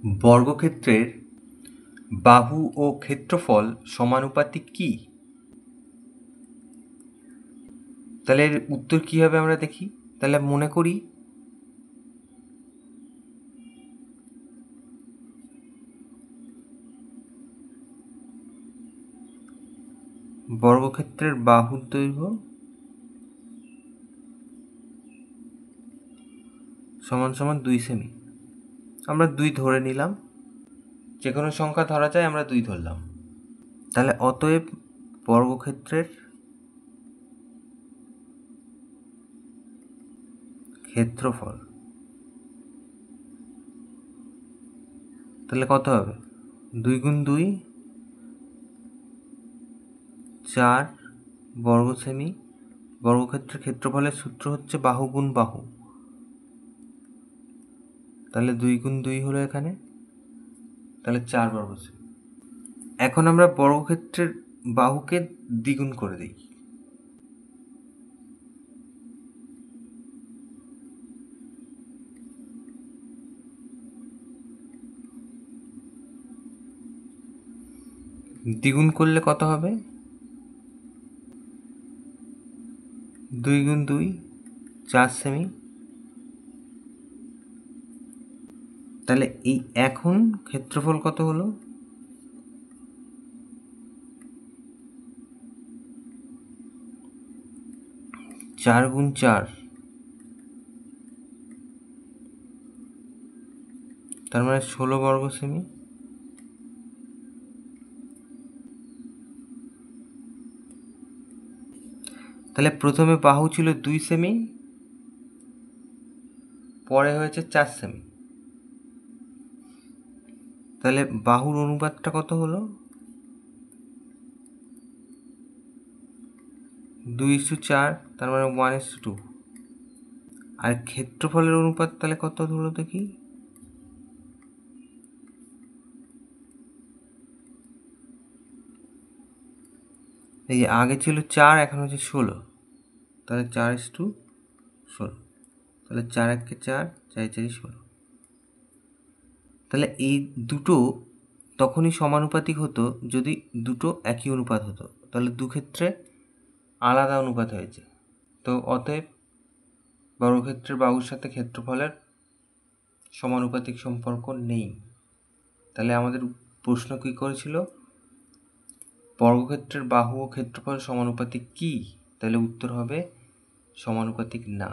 বর্গক্ষেত্রের বাহু ও ক্ষেত্রফল সমানুপাতিক কি? তাহলে এর উত্তর কি হবে আমরা দেখি। তাহলে মনে করি বর্গক্ষেত্রের বাহুর দৈর্ঘ্য সমান সমান 2 সেমি। আমরা 2 ধরে নিলাম, যে কোনো সংখ্যা ধরা যায়, আমরা 2 ধরলাম। তাহলে অতএব বর্গক্ষেত্রের ক্ষেত্রফল তাহলে কত হবে? 2 গুণ 2 4 বর্গ সেমি। বর্গক্ষেত্রের ক্ষেত্রফলের সূত্র হচ্ছে বাহু গুণ বাহু। তাহলে 2 গুণ 2 হলো এখানে, তাহলে 4 বর্গ সেমি। এখন আমরা বর্গক্ষেত্রের বাহুকে দ্বিগুণ করে দিই। দ্বিগুণ করলে কত হবে? 2 গুণ 2 4 সেমি। তাহলে এই এখন ক্ষেত্রফল কত হলো? 4 গুণ 4, তার মানে 16 বর্গ সেমি। তাহলে প্রথমে বাহু ছিল 2 সেমি, পরে হয়েছে 4 সেমি। তাহলে বাহুর অনুপাতটা কত হলো? 2:4, তার মানে 1:2। আর ক্ষেত্রফলের অনুপাত তাহলে কত হলো দেখি। এই যে আগে ছিল 4, এখন হচ্ছে 16, তাহলে 4:16। তাহলে 4 1 4, 4 4 16। তাহলে এই দুটো তখনই সমানুপাতিক হতো যদি দুটো একই অনুপাত হতো। তাহলে দু ক্ষেত্রে আলাদা অনুপাত হয়েছে। তো অতএব বর্গক্ষেত্রের বাহুর সাথে ক্ষেত্রফলের সমানুপাতিক সম্পর্ক নেই। তাহলে আমাদের প্রশ্ন কী করেছিল? বর্গক্ষেত্রের বাহু ও ক্ষেত্রফল সমানুপাতিক কি? তাহলে উত্তর হবে সমানুপাতিক না।